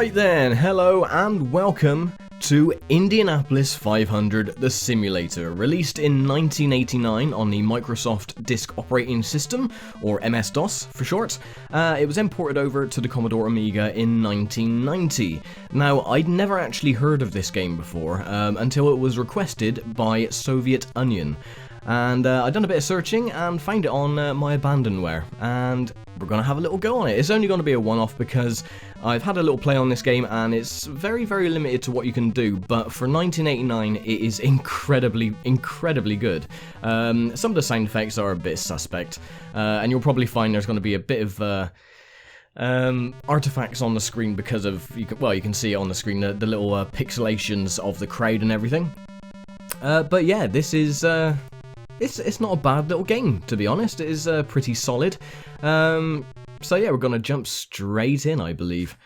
Right then, hello and welcome to Indianapolis 500, the simulator, released in 1989 on the Microsoft Disk Operating System, or MS-DOS for short. It was imported over to the Commodore Amiga in 1990. Now, I'd never actually heard of this game before, until it was requested by Soviet Onion. And I'd done a bit of searching and found it on my abandonware, and we're going to have a little go on it. It's only going to be a one-off because I've had a little play on this game and it's very, very limited to what you can do, but for 1989 it is incredibly good. Some of the sound effects are a bit suspect, and you'll probably find there's going to be a bit of artifacts on the screen because of, you can see it on the screen, the little pixelations of the crowd and everything. But yeah, this is... It's not a bad little game, to be honest. It is pretty solid. So yeah, we're going to jump straight in, I believe.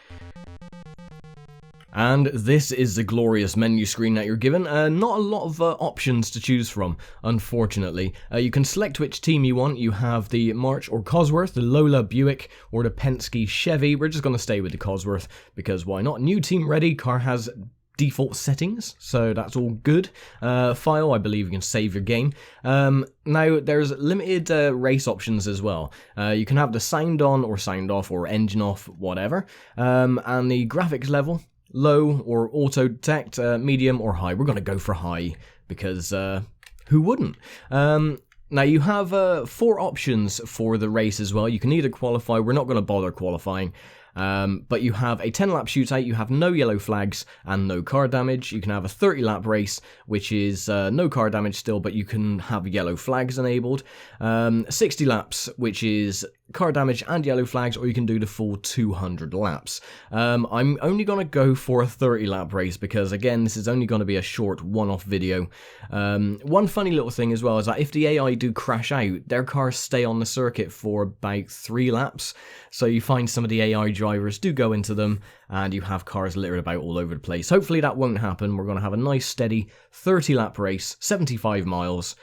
And this is the glorious menu screen that you're given. Not a lot of options to choose from, unfortunately. You can select which team you want. You have the March or Cosworth, the Lola Buick, or the Penske Chevy. We're just going to stay with the Cosworth, because why not? New team ready. Car has default settings, so that's all good. File, I believe you can save your game. Now, there's limited race options as well. You can have the sound on or sound off or engine off, whatever. And the graphics level, low or auto detect, medium or high. We're going to go for high, because who wouldn't? Now, you have 4 options for the race as well. You can either qualify, we're not going to bother qualifying, but you have a 10-lap shootout, you have no yellow flags and no car damage. You can have a 30-lap race, which is no car damage still, but you can have yellow flags enabled. 60 laps, which is car damage and yellow flags, or you can do the full 200 laps. I'm only going to go for a 30-lap race, because again, this is only going to be a short one-off video. One funny little thing as well is that if the AI do crash out, their cars stay on the circuit for about 3 laps. So you find some of the AI drivers do go into them, and you have cars littered about all over the place. Hopefully that won't happen. We're going to have a nice steady 30-lap race, 75 miles.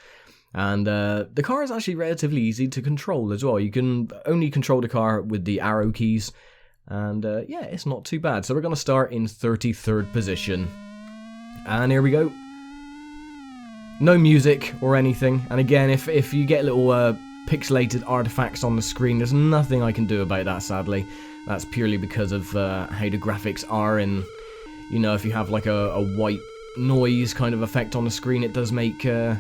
And the car is actually relatively easy to control as well. You can only control the car with the arrow keys. And yeah, it's not too bad. So we're going to start in 33rd position. And here we go. No music or anything. And again, if you get little pixelated artifacts on the screen, there's nothing I can do about that, sadly. That's purely because of how the graphics are. And, you know, if you have like a white noise kind of effect on the screen, it does make the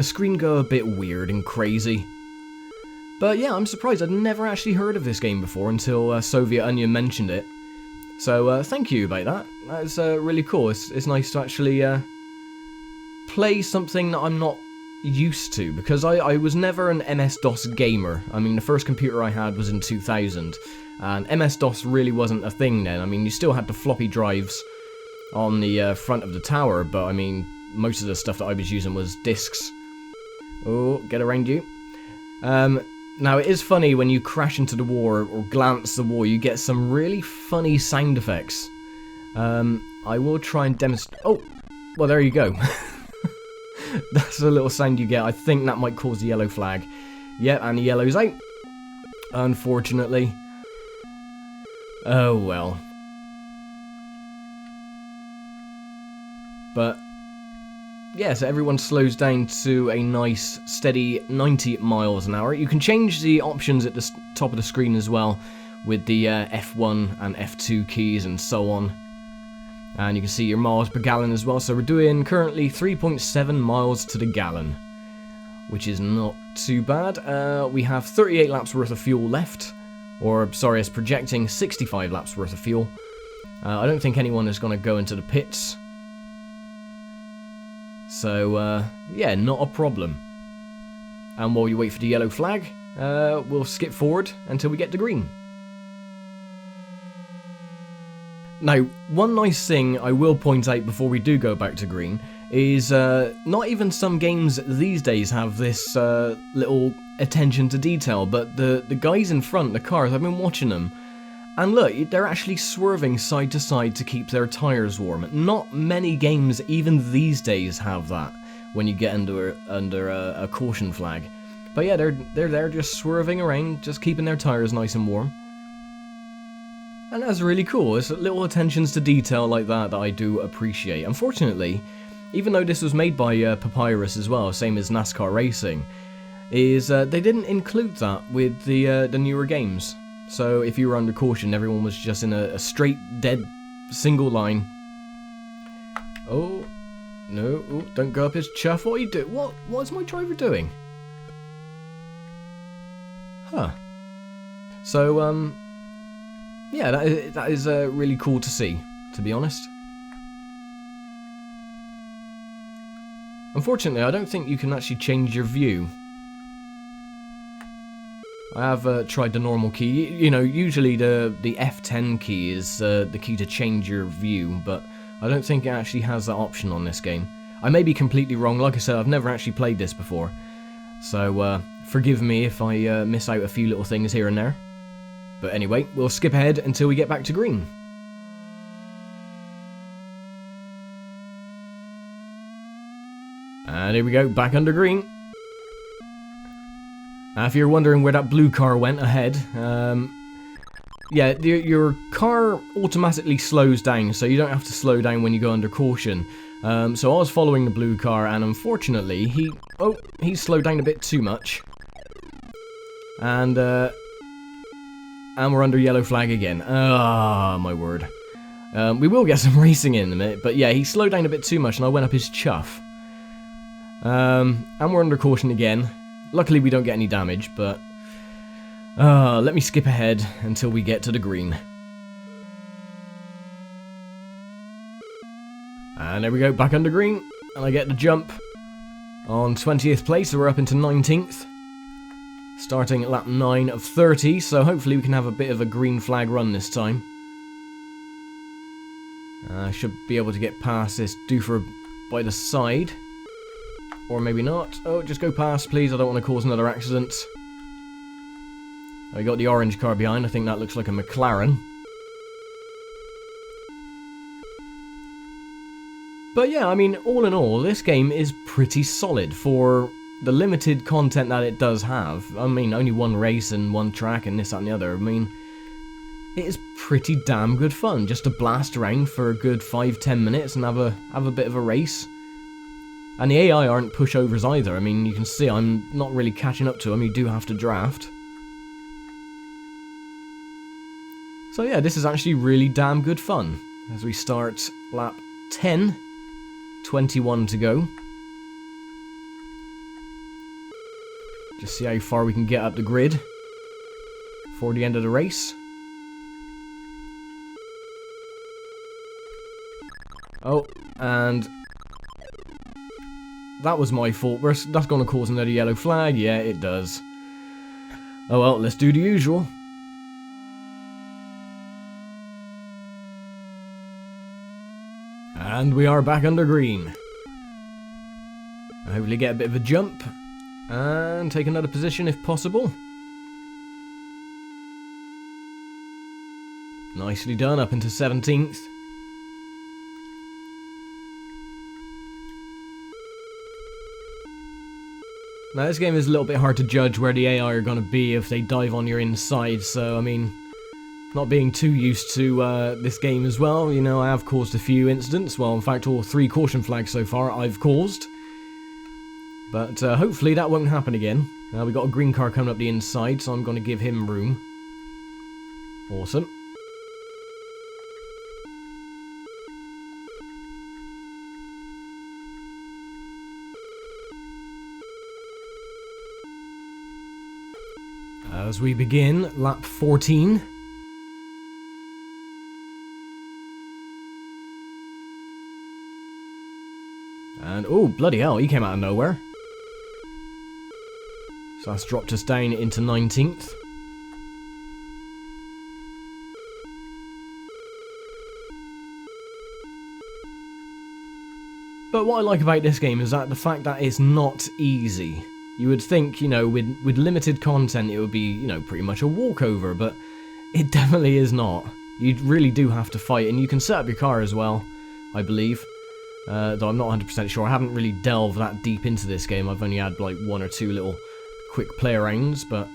screen go a bit weird and crazy. But yeah, I'm surprised. I'd never actually heard of this game before until Soviet Onion mentioned it. So thank you about that. That's really cool. It's nice to actually play something that I'm not used to, because I was never an MS-DOS gamer. I mean, the first computer I had was in 2000, and MS-DOS really wasn't a thing then. I mean, you still had the floppy drives on the front of the tower, but I mean, most of the stuff that I was using was discs. Oh, get around you. Now, it is funny when you crash into the wall or glance the wall, you get some really funny sound effects. I will try and demonstrate. Oh, well, there you go. That's a little sound you get. I think that might cause the yellow flag. Yep, and the yellow's out. Unfortunately. Oh, well. But yeah, so everyone slows down to a nice, steady 90 miles an hour. You can change the options at the top of the screen as well, with the F1 and F2 keys and so on. And you can see your miles per gallon as well. So we're doing currently 3.7 miles to the gallon, which is not too bad. We have 38 laps worth of fuel left. Or, sorry, it's projecting 65 laps worth of fuel. I don't think anyone is going to go into the pits. So, yeah, not a problem. And while you wait for the yellow flag, we'll skip forward until we get to green. Now, one nice thing I will point out before we do go back to green is not even some games these days have this little attention to detail, but the guys in front, the cars, I've been watching them, and look, they're actually swerving side to side to keep their tyres warm. Not many games, even these days, have that when you get under a caution flag. But yeah, they're there just swerving around, just keeping their tyres nice and warm. And that's really cool. It's little attentions to detail like that I do appreciate. Unfortunately, even though this was made by Papyrus as well, same as NASCAR Racing, is they didn't include that with the newer games. So if you were under caution, everyone was just in a straight, dead, single line. Oh, no, oh, don't go up his chuff. What are you doing? What is my driver doing? Huh. So, yeah, that is really cool to see, to be honest. Unfortunately, I don't think you can actually change your view. I have tried the normal key. You know, usually the F10 key is the key to change your view, but I don't think it actually has that option on this game. I may be completely wrong. Like I said, I've never actually played this before. So, forgive me if I miss out a few little things here and there. But anyway, we'll skip ahead until we get back to green. And here we go, back under green. If you're wondering where that blue car went ahead, yeah, your car automatically slows down, so you don't have to slow down when you go under caution. So I was following the blue car, and unfortunately, he slowed down a bit too much. And we're under yellow flag again. Ah, my word. We will get some racing in a minute, but yeah, he slowed down a bit too much, and I went up his chuff. And we're under caution again. Luckily, we don't get any damage, but let me skip ahead until we get to the green. And there we go, back under green, and I get the jump on 20th place, so we're up into 19th. Starting at lap 9 of 30, so hopefully we can have a bit of a green flag run this time. I should be able to get past this doofer by the side. Or maybe not. Oh, just go past, please. I don't want to cause another accident. I got the orange car behind. I think that looks like a McLaren. But yeah, I mean, all in all, this game is pretty solid for the limited content that it does have. I mean, only one race and one track and this, that and the other. I mean, it is pretty damn good fun just to blast around for a good 5-10 minutes and have a bit of a race. And the AI aren't pushovers either. I mean, you can see I'm not really catching up to them. You do have to draft. So yeah, this is actually really damn good fun. As we start lap 10, 21 to go. Just see how far we can get up the grid before the end of the race. Oh, and that was my fault. That's going to cause another yellow flag. Yeah, it does. Oh well, let's do the usual. And we are back under green. Hopefully get a bit of a jump. And take another position if possible. Nicely done, up into 17th. Now this game is a little bit hard to judge where the AI are going to be if they dive on your inside, so I mean, not being too used to this game as well, you know, I have caused a few incidents, well in fact all 3 caution flags so far I've caused. But hopefully that won't happen again. Now we've got a green car coming up the inside, so I'm going to give him room. Awesome. As we begin lap 14. And oh bloody hell, he came out of nowhere. So that's dropped us down into 19th. But what I like about this game is that the fact that it's not easy. You would think, you know, with limited content it would be, you know, pretty much a walkover, but it definitely is not. You really do have to fight, and you can set up your car as well, I believe. Though I'm not 100% sure. I haven't really delved that deep into this game. I've only had like 1 or 2 little quick play arounds, but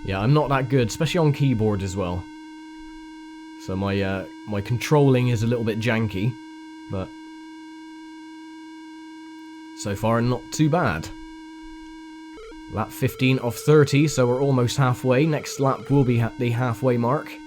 yeah, I'm not that good, especially on keyboard as well. So my controlling is a little bit janky, but so far not too bad. Lap 15 of 30, so we're almost halfway. Next lap will be the halfway mark.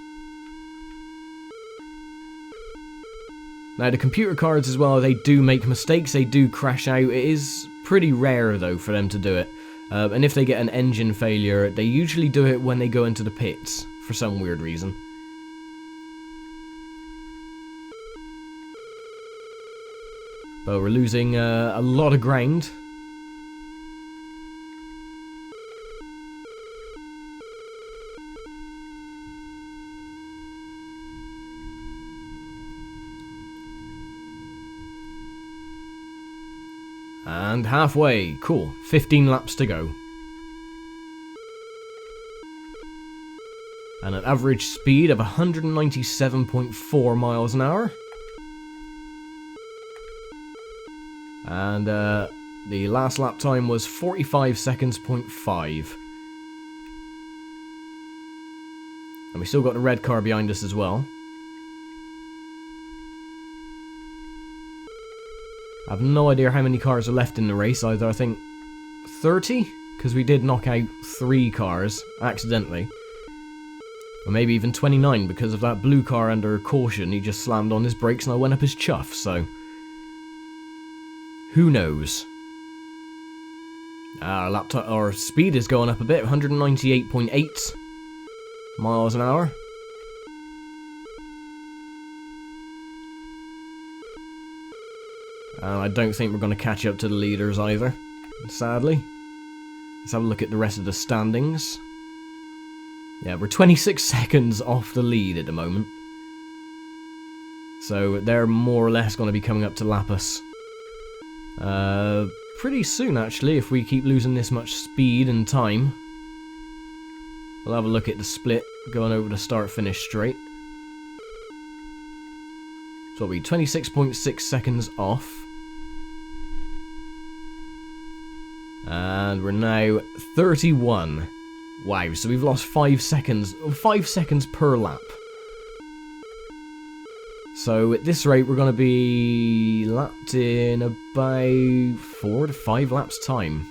Now the computer cards as well, they do make mistakes, they do crash out. It is pretty rare though for them to do it. And if they get an engine failure, they usually do it when they go into the pits, for some weird reason. But we're losing a lot of ground. And halfway. Cool. 15 laps to go. And an average speed of 197.4 miles an hour. And the last lap time was 45 seconds.5. And we still got the red car behind us as well. I have no idea how many cars are left in the race either. I think 30? Because we did knock out 3 cars accidentally. Or maybe even 29 because of that blue car under caution. He just slammed on his brakes and I went up his chuff, so who knows? Our speed is going up a bit, 198.8 miles an hour. And I don't think we're going to catch up to the leaders either, sadly. Let's have a look at the rest of the standings. Yeah, we're 26 seconds off the lead at the moment. So they're more or less going to be coming up to lap us. Pretty soon actually, if we keep losing this much speed and time. We'll have a look at the split, going over the start-finish straight. So we'll be 26.6 seconds off. And we're now 31. Wow, so we've lost 5 seconds. 5 seconds per lap. So at this rate, we're going to be lapped in about 4 to 5 laps time.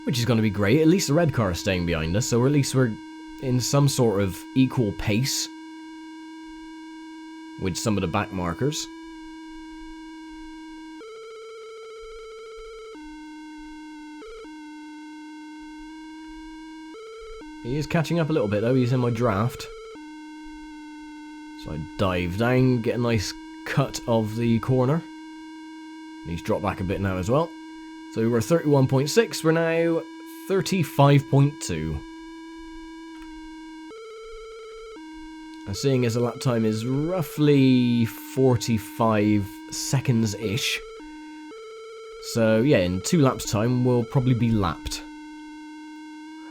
Which is going to be great. At least the red car is staying behind us, so at least we're in some sort of equal pace with some of the back markers. He is catching up a little bit though, he's in my draft. So I dive down, get a nice cut of the corner. And he's dropped back a bit now as well. So we were 31.6, we're now 35.2. And seeing as the lap time is roughly 45 seconds-ish. So yeah, in 2 laps time we'll probably be lapped.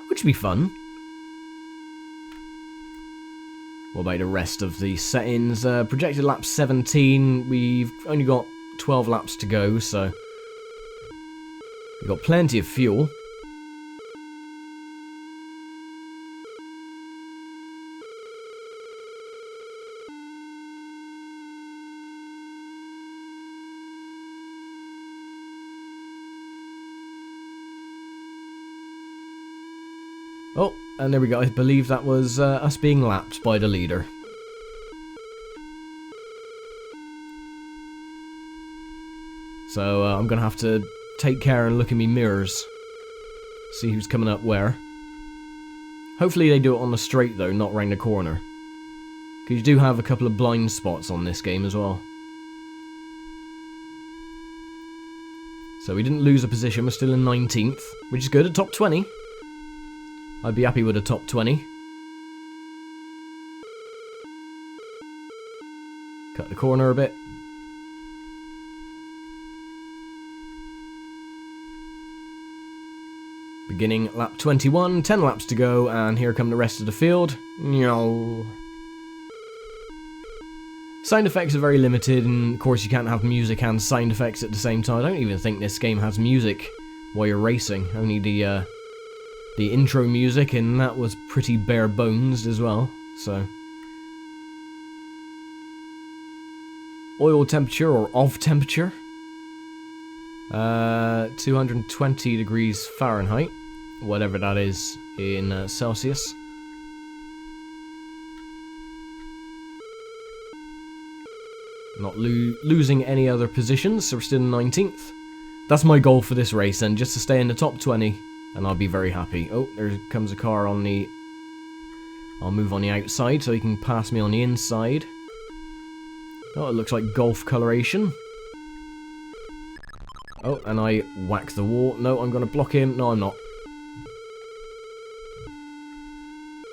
Which would be fun. What about the rest of the settings? Projected lap 17, we've only got 12 laps to go, so we've got plenty of fuel. Oh, and there we go. I believe that was us being lapped by the leader. So I'm going to have to take care and look in me mirrors. See who's coming up where. Hopefully they do it on the straight though, not round the corner. Because you do have a couple of blind spots on this game as well. So we didn't lose a position, we're still in 19th, which is good, a top 20. I'd be happy with a top 20. Cut the corner a bit. Beginning lap 21, 10 laps to go, and here come the rest of the field. No. Sound effects are very limited, and of course you can't have music and sound effects at the same time. I don't even think this game has music while you're racing, only the intro music, and that was pretty bare bones as well. so... Oil temperature, or of temperature. 220 degrees Fahrenheit. Whatever that is in Celsius. Not losing any other positions, so we're still in 19th. That's my goal for this race, and just to stay in the top 20, and I'll be very happy. Oh, there comes a car on the... I'll move on the outside so he can pass me on the inside. Oh, it looks like golf coloration. Oh, and I whack the wall. No, I'm going to block him. No, I'm not.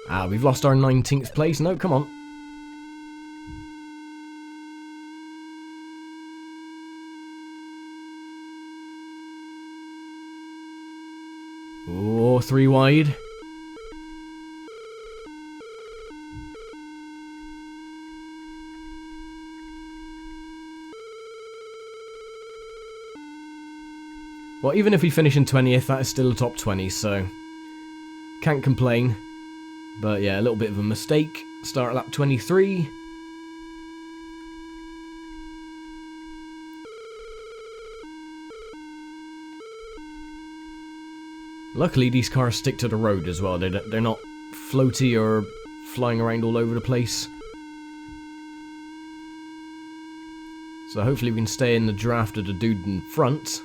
Ah, we've lost our 19th place. No, come on. Oh, 3 wide. Well, even if we finish in 20th, that is still a top 20, so... Can't complain. But yeah, a little bit of a mistake. Start at lap 23. Luckily, these cars stick to the road as well. They're not floaty or flying around all over the place. So hopefully we can stay in the draft of the dude in front.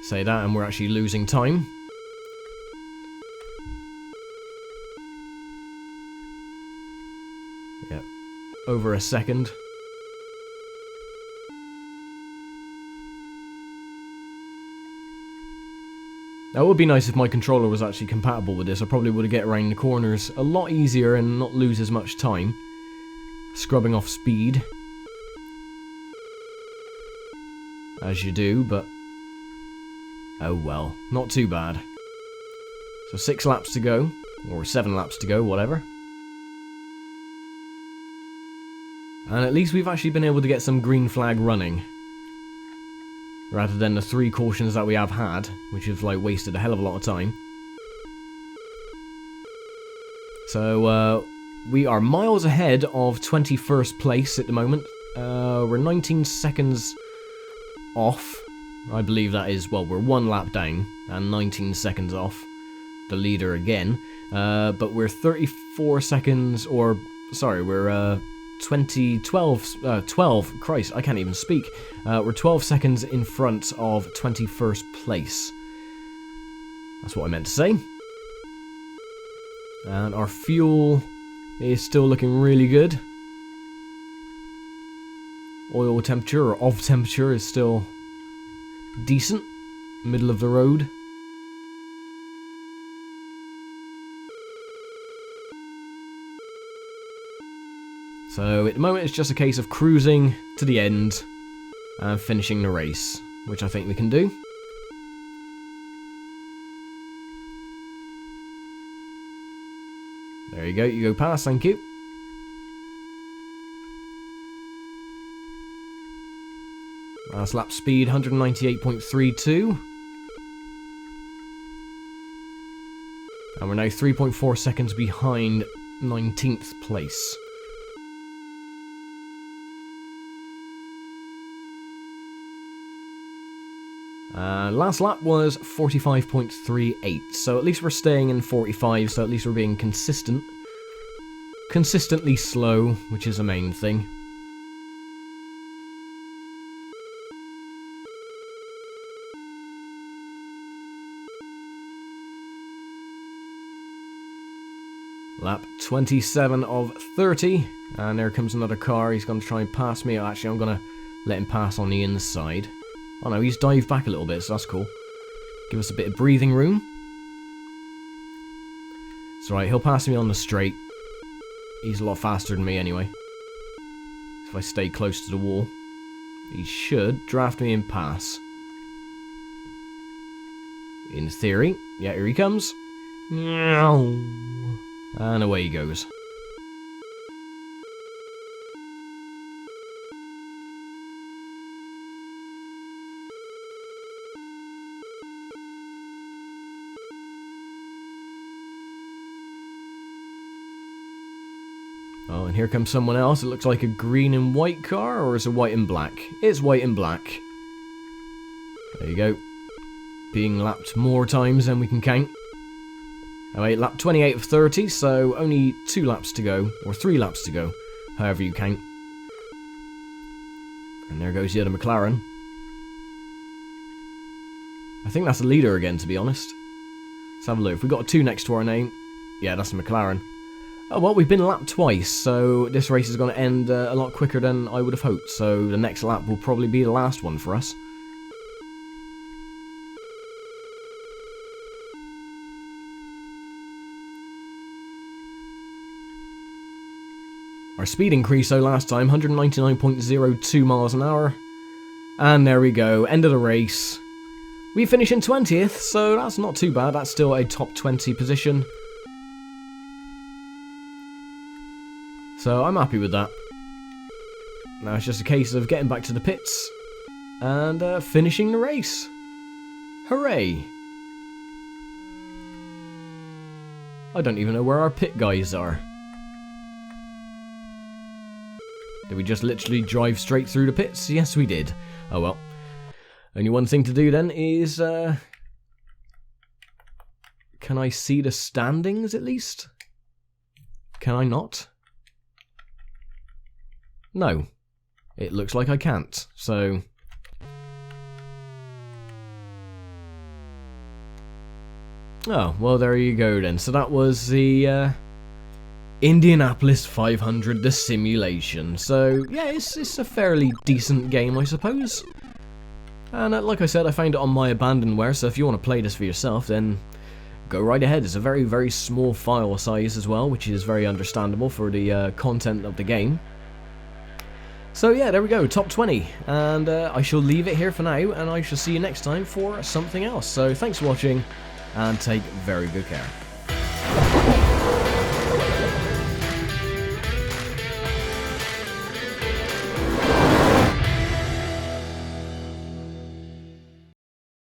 Say that and we're actually losing time. Yeah, over a second. Now, it would be nice if my controller was actually compatible with this. I probably would have get around the corners a lot easier and not lose as much time. Scrubbing off speed. As you do, but... oh well, not too bad. So 6 laps to go, or 7 laps to go, whatever. And at least we've actually been able to get some green flag running. Rather than the 3 cautions that we have had, which have like wasted a hell of a lot of time. So we are miles ahead of 21st place at the moment. We're 19 seconds off. I believe that is, well, we're 1 lap down and 19 seconds off the leader again. But we're 34 seconds, or, sorry, we're 12, Christ, I can't even speak. We're 12 seconds in front of 21st place. That's what I meant to say. And our fuel is still looking really good. Oil temperature, or of temperature, is still decent. Middle of the road. So at the moment it's just a case of cruising to the end and finishing the race, which I think we can do. There you go, you go past, thank you. Last lap speed, 198.32. And we're now 3.4 seconds behind 19th place. Last lap was 45.38, so at least we're staying in 45, so at least we're being consistent. Consistently slow, which is the main thing. Lap 27 of 30, and there comes another car. He's going to try and pass me. Actually, I'm going to let him pass on the inside. Oh no, he's dived back a little bit, so that's cool. Give us a bit of breathing room. It's alright, he'll pass me on the straight. He's a lot faster than me anyway. If I stay close to the wall, he should draft me and pass. In theory. Yeah, here he comes. And away he goes. here comes someone else. It looks like a green and white car, or is it white and black? It's white and black. There you go. Being lapped more times than we can count. Oh wait, lap 28 of 30, so only 2 laps to go, or 3 laps to go, however you count. And there goes the other McLaren. I think that's the leader again, to be honest. Let's have a look. If we've got a 2 next to our name, yeah, that's the McLaren. Oh well, we've been lapped twice, so this race is going to end a lot quicker than I would have hoped, so the next lap will probably be the last one for us. Our speed increased though last time, 199.02 miles an hour. And there we go, end of the race. We finish in 20th, so that's not too bad. That's still a top 20 position. So I'm happy with that. Now it's just a case of getting back to the pits and finishing the race. Hooray! I don't even know where our pit guys are. Did we just literally drive straight through the pits? Yes, we did. Oh well. Only one thing to do then is... can I see the standings at least? Can I not? No. It looks like I can't, so... Oh, well there you go then. So that was the... Indianapolis 500, the simulation. So, yeah, it's a fairly decent game, I suppose. And like I said, I found it on my abandonware, so if you want to play this for yourself, then go right ahead. It's a very, very small file size as well, which is very understandable for the content of the game. So yeah, there we go, top 20. And I shall leave it here for now, and I shall see you next time for something else. So thanks for watching, and take very good care.